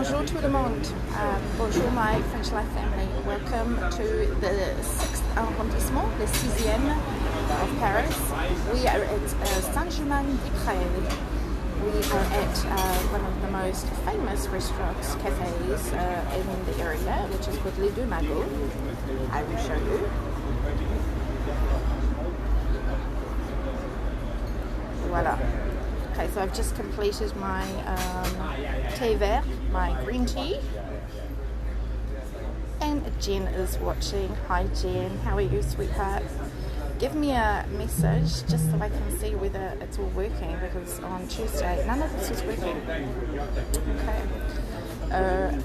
Bonjour tout le monde. Bonjour my French Life family. Welcome to the 6th arrondissement, the 6e of Paris. We are at Saint-Germain-des-Prés. We are at one of the most famous restaurants, cafes in the area, which is called Les Deux Magots. I will show you. Voila. Okay, so I've just completed my thé vert, my green tea. And Jen is watching. Hi Jen, how are you, sweetheart? Give me a message just so I can see whether it's all working, because on Tuesday none of this was working. Okay.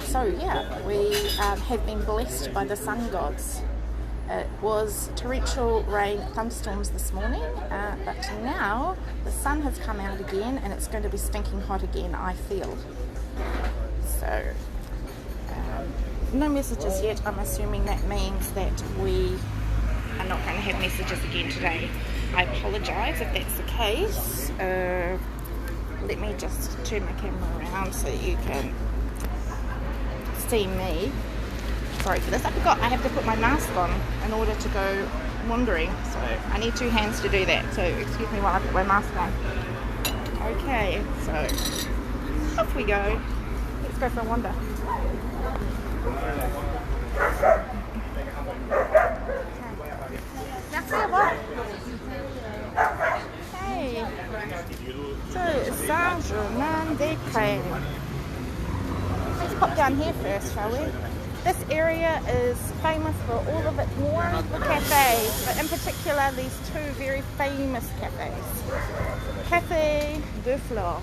So yeah, we have been blessed by the sun gods. It was torrential rain, thunderstorms this morning, but now the sun has come out again and it's going to be stinking hot again, I feel. So, no messages yet. I'm assuming that means that we are not going to have messages again today. I apologise if that's the case. Let me just turn my camera around so you can see me. Sorry for this. I forgot I have to put my mask on in order to go wandering, so I need two hands to do that, so excuse me while I put my mask on. Okay, so off we go. Let's go for a wander. Hey, so Saint-Germain-des-Prés. Let's pop down here first, shall we? This area is famous for all of its wonderful cafes, but in particular these two very famous cafes. Café Duffler,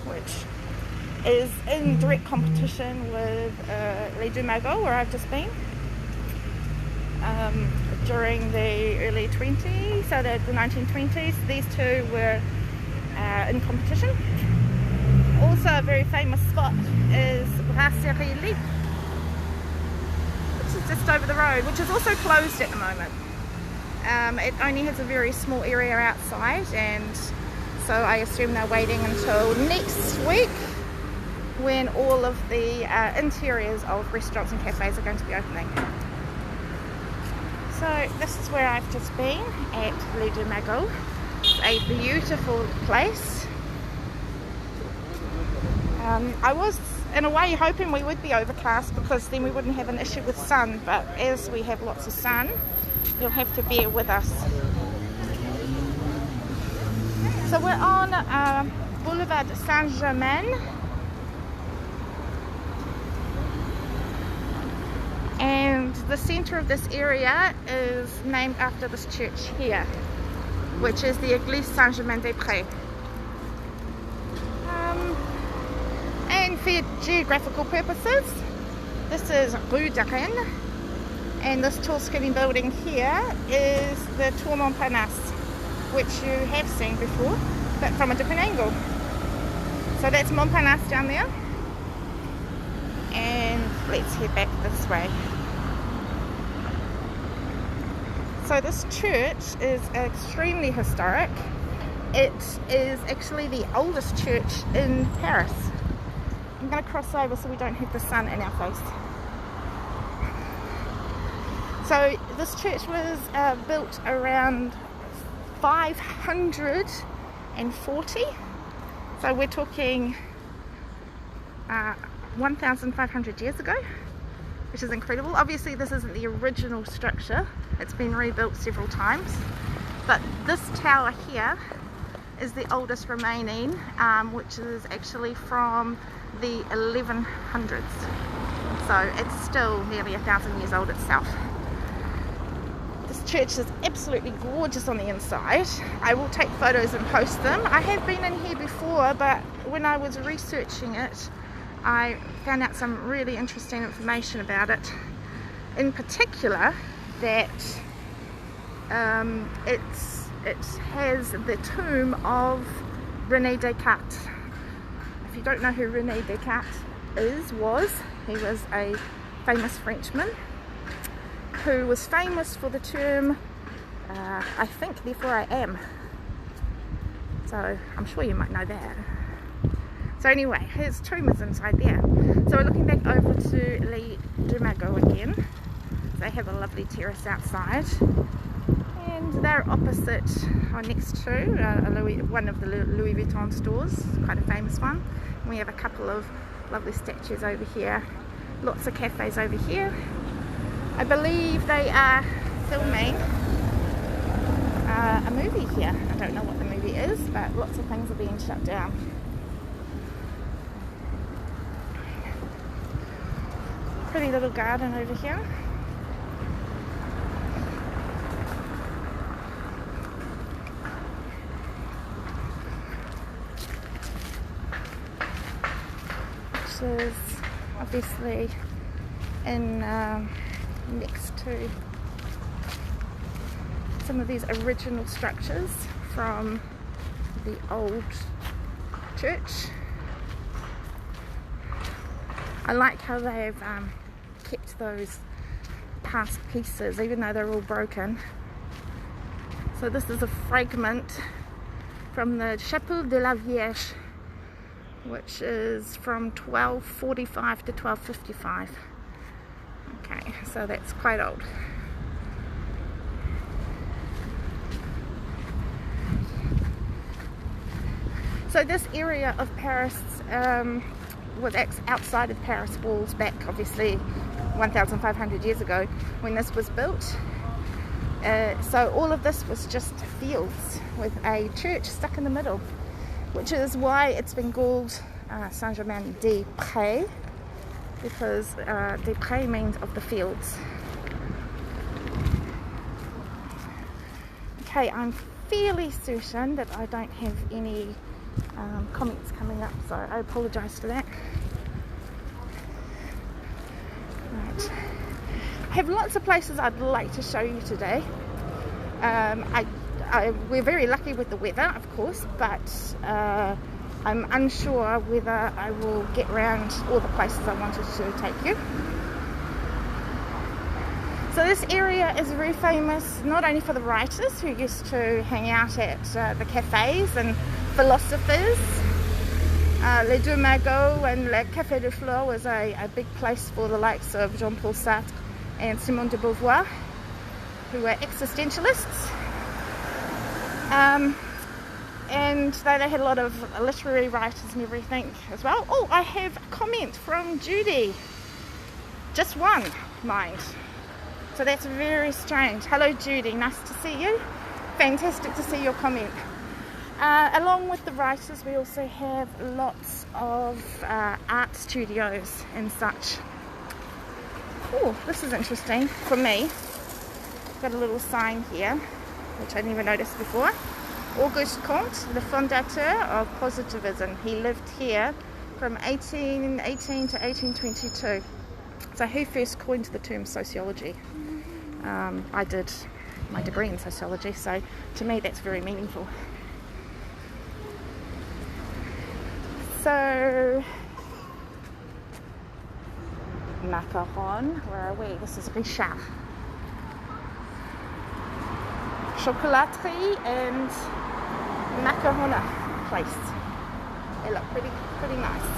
which is in direct competition with Les Deux Magots, where I've just been, during the early 20s, so the 1920s. These two were in competition. Also a very famous spot is Brasserie Libre, just over the road, which is also closed at the moment. It only has a very small area outside, and so I assume they're waiting until next week when all of the interiors of restaurants and cafes are going to be opening. So this is where I've just been at Les Deux Magots. It's a beautiful place. I was in a way hoping we would be overcast, because then we wouldn't have an issue with sun, but as we have lots of sun, you'll have to bear with us. So we're on Boulevard Saint-Germain, and the centre of this area is named after this church here, which is the Église Saint-Germain-des-Prés. And for geographical purposes, this is Rue de Rennes, and this tall skinny building here is the Tour Montparnasse, which you have seen before, but from a different angle. So that's Montparnasse down there, and let's head back this way. So this church is extremely historic. It is actually the oldest church in Paris. I'm going to cross over so we don't have the sun in our face. So this church was built around 540. So we're talking 1,500 years ago, which is incredible. Obviously this isn't the original structure. It's been rebuilt several times. But this tower here is the oldest remaining, which is actually from the 1100s, so it's still nearly 1,000 years old itself. This church is absolutely gorgeous on the inside. I will take photos and post them. I have been in here before, but when I was researching it, I found out some really interesting information about it. In particular, that it has the tomb of Renee Descartes. If you don't know who Renee Descartes he was a famous Frenchman who was famous for the term, I think, therefore I am. So I'm sure you might know that. So anyway, his tomb is inside there. So we're looking back over to Les Dumagots again. They have a lovely terrace outside, and they're opposite, or next to one of the Louis Vuitton stores, quite a famous one. We have a couple of lovely statues over here, lots of cafes over here. I believe they are filming a movie here. I don't know what the movie is, but lots of things are being shut down. Pretty little garden over here. Which is obviously in next to some of these original structures from the old church. I like how they've kept those past pieces, even though they're all broken. So this is a fragment from the Chapel De La Vie, which is from 1245 to 1255. Okay, so that's quite old. So this area of Paris was outside of Paris walls back, obviously, 1,500 years ago when this was built. So all of this was just fields with a church stuck in the middle, which is why it's been called Saint-Germain-des-Prés, because des Prés means of the fields. Okay, I'm fairly certain that I don't have any comments coming up, so I apologise for that. Right. I have lots of places I'd like to show you today. We're very lucky with the weather, of course, but I'm unsure whether I will get around all the places I wanted to take you. So this area is very famous not only for the writers who used to hang out at the cafes and philosophers. Les Dumagots and Le Café de Flore was a big place for the likes of Jean-Paul Sartre and Simone de Beauvoir, who were existentialists. And they had a lot of literary writers and everything as well. Oh, I have a comment from Judy. Just one, mind. So that's very strange. Hello Judy, nice to see you. Fantastic to see your comment. Along with the writers, we also have lots of art studios and such. Oh, this is interesting for me. Got a little sign here, which I never noticed before. Auguste Comte, the fondateur of positivism. He lived here from 1818 to 1822. So who first coined the term sociology? I did my degree in sociology, so to me that's very meaningful. So, macaron, where are we? This is Richard. Chocolaterie and macarona place. They look pretty nice.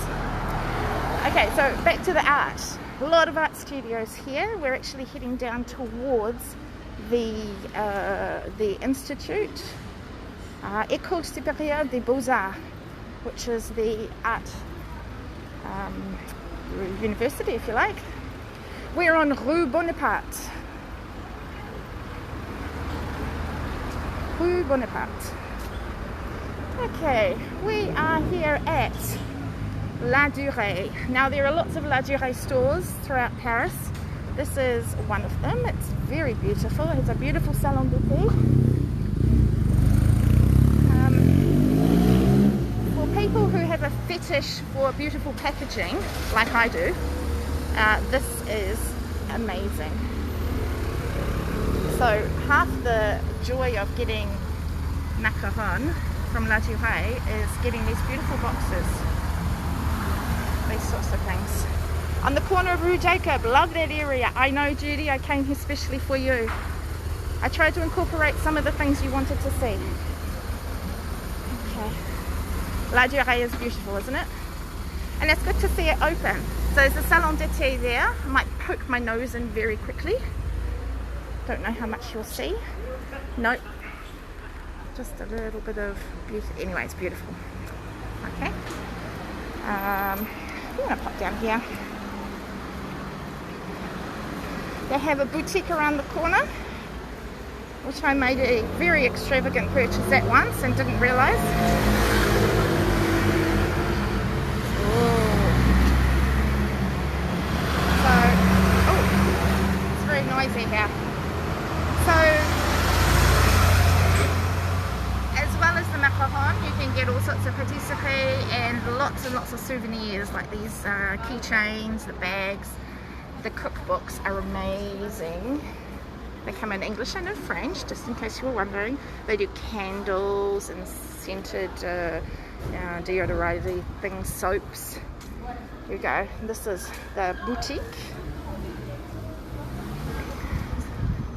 Okay, so back to the art. A lot of art studios here. We're actually heading down towards the Institute, École Supérieure des Beaux-Arts, which is the art university, if you like. We're on Rue Bonaparte. Rue Bonaparte. Okay, we are here at La Durée. Now there are lots of La Durée stores throughout Paris. This is one of them. It's very beautiful. It's a beautiful salon boutique. For people who have a fetish for beautiful packaging, like I do, this is amazing. So half the joy of getting macaron from La Durée is getting these beautiful boxes. These sorts of things. On the corner of Rue Jacob, love that area. I know, Judy, I came here specially for you. I tried to incorporate some of the things you wanted to see. Okay. La Durée is beautiful, isn't it? And it's good to see it open. So there's a salon d'été there. I might poke my nose in very quickly. Don't know how much you'll see. Nope. Just a little bit of beauty. Anyway, it's beautiful. Okay. I'm going to pop down here. They have a boutique around the corner, which I made a very extravagant purchase at once and didn't realise. It's very noisy here. So, as well as the macaron, you can get all sorts of patisserie and lots of souvenirs like these keychains, the bags. The cookbooks are amazing. They come in English and in French, just in case you were wondering. They do candles and scented deodorant things, soaps. Here we go. This is the boutique.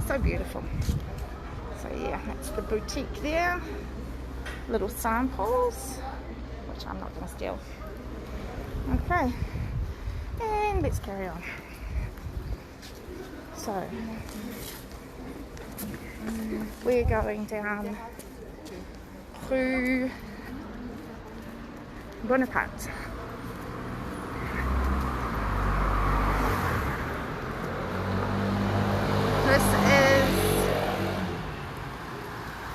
So beautiful. So yeah, that's the boutique there. Little samples, which I'm not going to steal. Okay, and let's carry on. So we're going down Rue Bonaparte.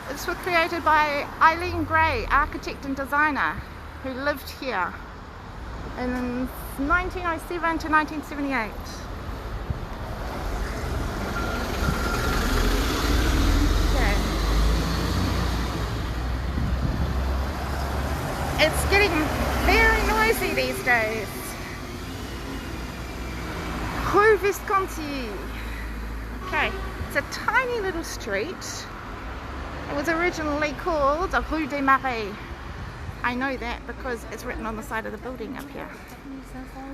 This was created by Eileen Gray, architect and designer, who lived here in 1907 to 1978. It's getting very noisy these days. Rue Visconti. Okay, it's a tiny little street. It was originally called Rue des Marais. I know that because it's written on the side of the building up here.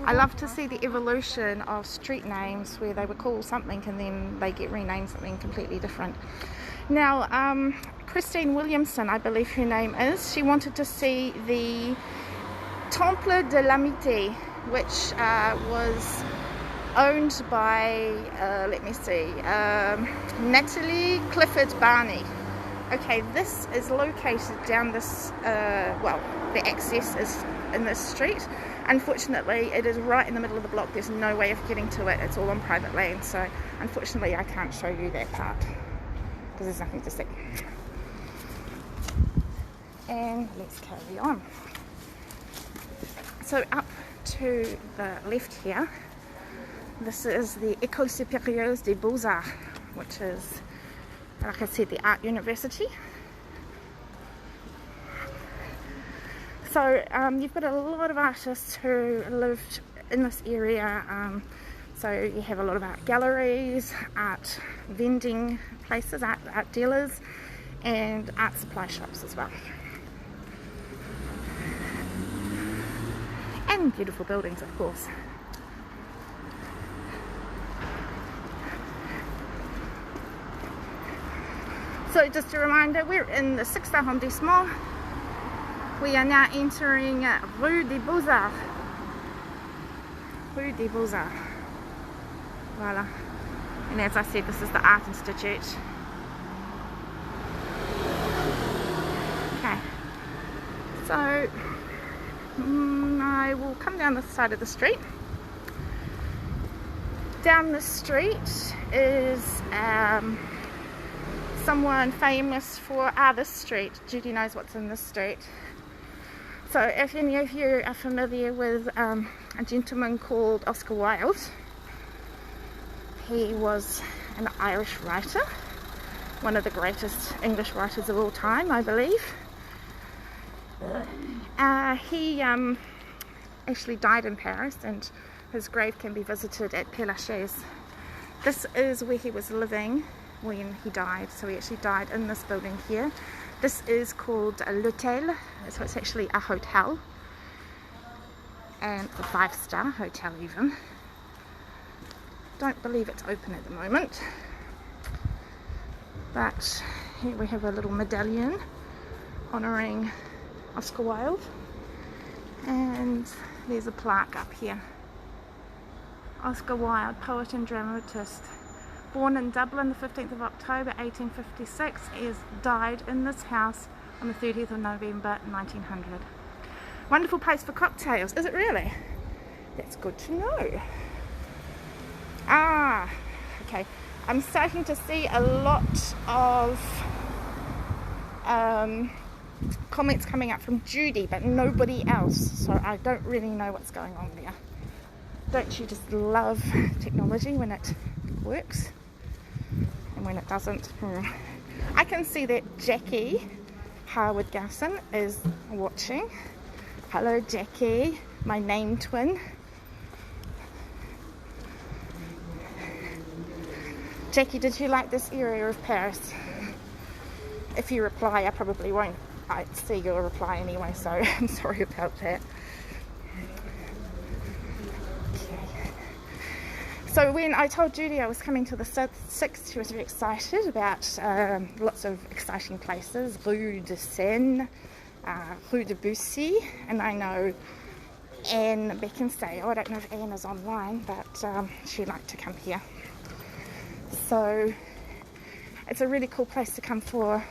I love to see the evolution of street names where they were called something and then they get renamed something completely different. Now, Christine Williamson, I believe her name is, she wanted to see the Templar De La Mitte, which was owned by, Natalie Clifford Barney. Okay, this is located down this, the access is in this street. Unfortunately, it is right in the middle of the block. There's no way of getting to it. It's all on private land, so unfortunately I can't show you that part because there's nothing to see. And let's carry on. So up to the left here, this is the École Supérieure des Beaux-Arts, which is, like I said, the art university. So you've got a lot of artists who lived in this area. So you have a lot of art galleries, art vending places, art dealers, and art supply shops as well. And beautiful buildings, of course. So just a reminder, we're in the 6th arrondissement. We are now entering Rue des Beaux-Arts. Rue des Beaux-Arts. Voila. And as I said, this is the Art Institute. Okay. So I will come down this side of the street. Down the street is someone famous for this street. Judy knows what's in this street. So if any of you are familiar with a gentleman called Oscar Wilde, he was an Irish writer, one of the greatest English writers of all time, I believe. He actually died in Paris, and his grave can be visited at Père Lachaise. This is where he was living when he died, so he actually died in this building here. This is called l'Hôtel, so it's actually a hotel, and a 5-star hotel even. Don't believe it's open at the moment, but here we have a little medallion honouring Oscar Wilde, and there's a plaque up here Oscar Wilde, poet and dramatist. Born in Dublin the 15th of October 1856, he died in this house on the 30th of November 1900. Wonderful place for cocktails. Is it really? That's good to know. Ah, okay. I'm starting to see a lot of comments coming up from Judy, but nobody else. So I don't really know what's going on there. Don't you just love technology when it works? And when it doesn't? I can see that Jackie Harwood Garson is watching. Hello Jackie, my name twin. Jackie, did you like this area of Paris? If you reply, I probably won't see your reply anyway, so I'm sorry about that. Okay. So when I told Judy I was coming to the 6th, she was very excited about lots of exciting places. Rue de Seine, Rue de Bussy, and I know Anne Beckinsale. I don't know if Anne is online, but she'd like to come here. So it's a really cool place to come for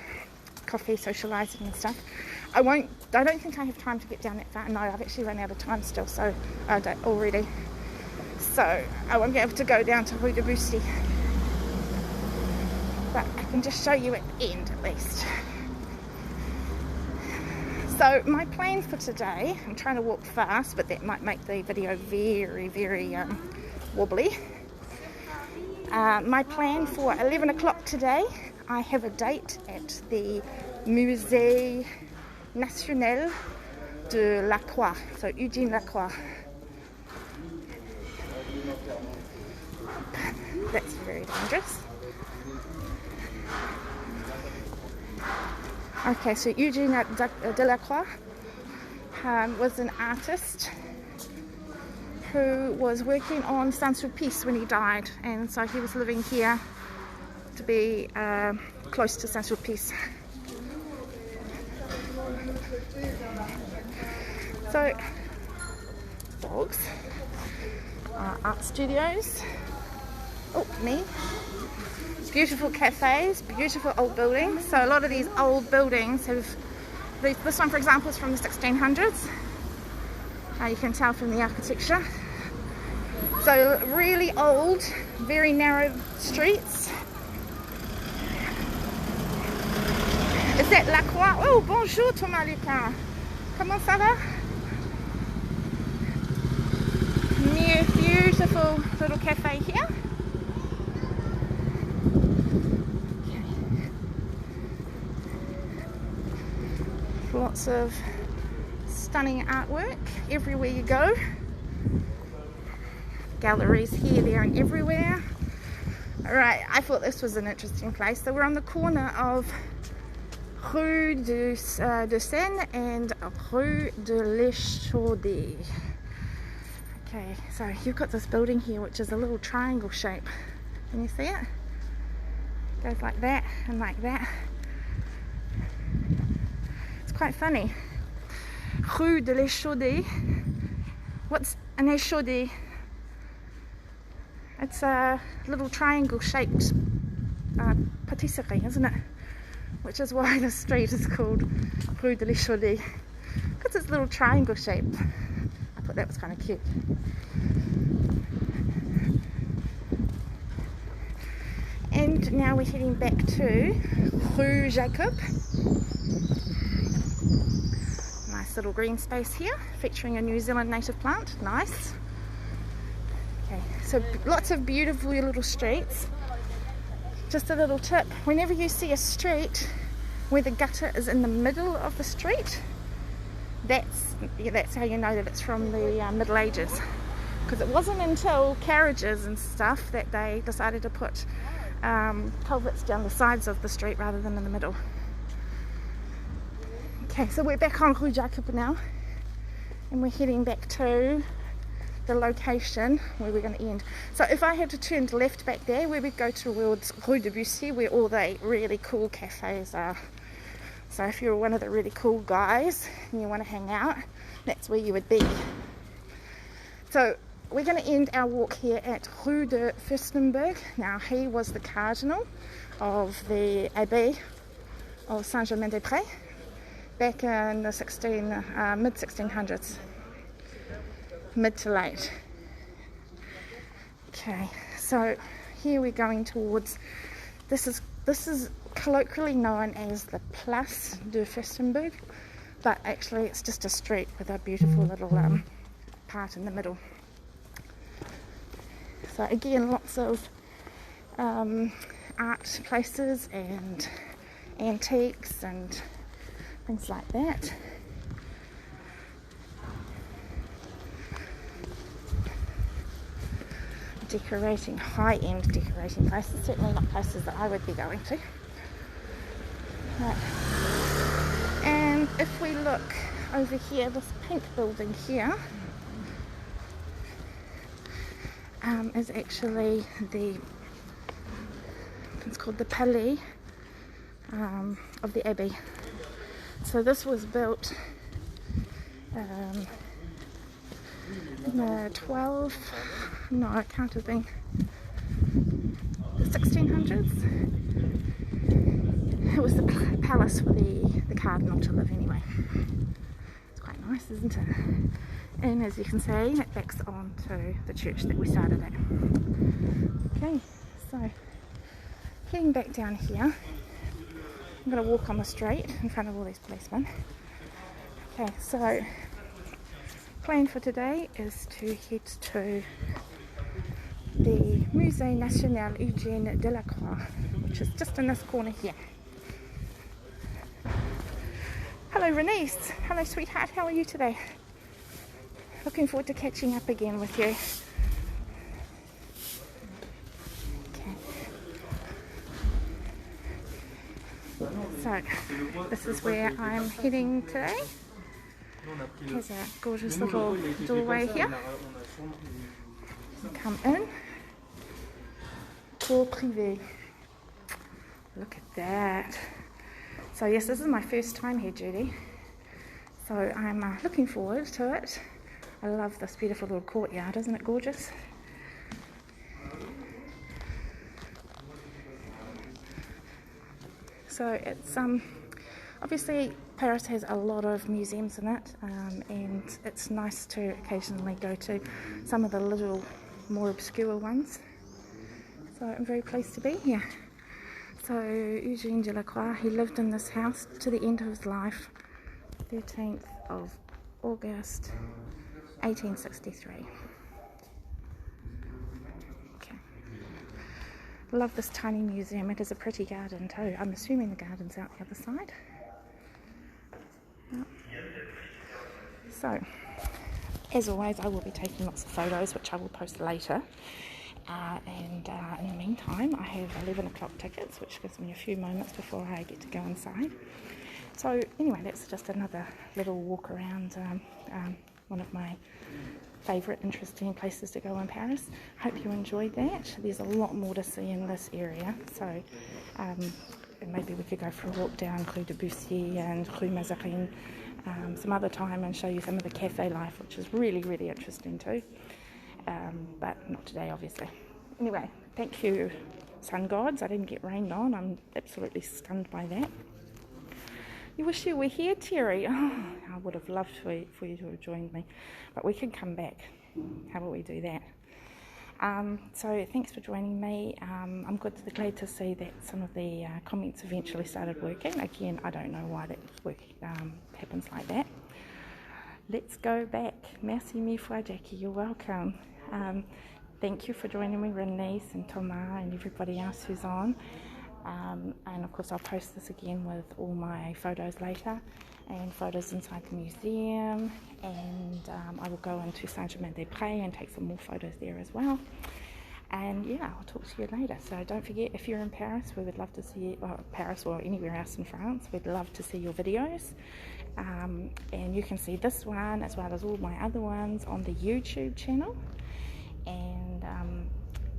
coffee, socialising and stuff. I don't think I have time to get down that far. No, I've actually run out of time still, so already. So I won't be able to go down to Rue de Bussy. But I can just show you at the end at least. So my plan for today, I'm trying to walk fast, but that might make the video very, very wobbly. My plan for 11 o'clock today, I have a date at the Musée National de la Croix, so Eugene Lacroix. That's very dangerous. Okay, so Eugene de la Croix was an artist who was working on Saint-Sulpice when he died, and so he was living here to be close to Saint-Sulpice. So, dogs, art studios, oh me, beautiful cafes, beautiful old buildings. So a lot of these old buildings have, this one for example is from the 1600s. You can tell from the architecture. So really old, very narrow streets. Is that La Croix? Oh, bonjour Thomas Lucas. Comment ça va? Beautiful little cafe here. Okay. Lots of stunning artwork everywhere you go. Galleries here, there and everywhere. Alright, I thought this was an interesting place. So we're on the corner of Rue de Seine and Rue de l'Échaudé. Okay, so you've got this building here which is a little triangle shape. Can you see it? It goes like that and like that. It's quite funny. Rue de l'Échaudé. What's an échaudé? It's a little triangle shaped patisserie, isn't it? Which is why the street is called Rue de l'Échaudé, because it's a little triangle shape. I thought that was kind of cute. And now we're heading back to Rue Jacob. Nice little green space here, featuring a New Zealand native plant. Nice. Okay, so lots of beautiful little streets. Just a little tip, whenever you see a street where the gutter is in the middle of the street, that's how you know that it's from the Middle Ages. Because it wasn't until carriages and stuff that they decided to put culverts down the sides of the street rather than in the middle. Okay, so we're back on Rue Jacob now, and we're heading back to the location where we're going to end. So if I had to turn left back there, where we'd go towards Rue de Bussy, where all the really cool cafes are. So if you're one of the really cool guys and you want to hang out, that's where you would be. So we're going to end our walk here at Rue de Fürstenberg. Now, he was the cardinal of the Abbey of Saint-Germain-des-Prés back in the mid-1600s, mid to late. Okay, so here we're going towards, this is colloquially known as the Place de Fürstenberg, but actually it's just a street with a beautiful little part in the middle. So again, lots of art places and antiques and things like that. Decorating, high-end decorating places, certainly not places that I would be going to. Right. And if we look over here, this pink building here is actually it's called the Palais of the Abbey. So this was built in the it can't have been the 1600s. It was the palace for the cardinal to live anyway. It's quite nice, isn't it? And as you can see, it backs onto the church that we started at. Okay, so heading back down here, I'm going to walk on the street in front of all these policemen. Okay, so plan for today is to head to the Musée National Eugène Delacroix, which is just in this corner here. Hello Renee, hello sweetheart, how are you today? Looking forward to catching up again with you. Okay. So, this is where I'm heading today. There's a gorgeous little doorway here. Come in. Tour privé. Look at that. So yes, this is my first time here, Judy. So I'm looking forward to it. I love this beautiful little courtyard, isn't it gorgeous? So it's obviously Paris has a lot of museums in it, and it's nice to occasionally go to some of the little more obscure ones. So I'm very pleased to be here. So Eugène Delacroix, he lived in this house to the end of his life, 13th of August 1863. Okay. Love this tiny museum. It is a pretty garden too. I'm assuming the garden's out the other side. Yep. So, as always, I will be taking lots of photos, which I will post later. And in the meantime, I have 11 o'clock tickets, which gives me a few moments before I get to go inside. So anyway, that's just another little walk around one of my favourite interesting places to go in Paris. Hope you enjoyed that. There's a lot more to see in this area, so maybe we could go for a walk down Rue de Bussy and Rue Mazarine some other time and show you some of the cafe life, which is really, really interesting too. But not today, obviously. Anyway, thank you, sun gods. I didn't get rained on. I'm absolutely stunned by that. You wish you were here, Terry. Oh, I would have loved for you to have joined me, but we can come back. How about we do that? So thanks for joining me. I'm glad to see that some of the comments eventually started working. Again, I don't know why that happens like that. Let's go back. Merci mille fois, Jackie. You're welcome. Thank you for joining me, Renee and Thomas and everybody else who's on. And of course I'll post this again with all my photos later, and photos inside the museum, and I will go into Saint-Germain-des-Prés and take some more photos there as well. And yeah, I'll talk to you later. So don't forget, if you're in Paris, we would love to see you, or Paris or anywhere else in France, we'd love to see your videos. And you can see this one as well as all my other ones on the YouTube channel. And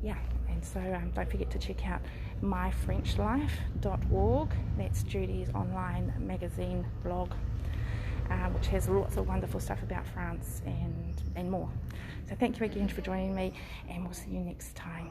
yeah, and so don't forget to check out MyFrenchLife.org. That's Judy's online magazine blog. which has lots of wonderful stuff about France and more. So thank you again for joining me, and we'll see you next time.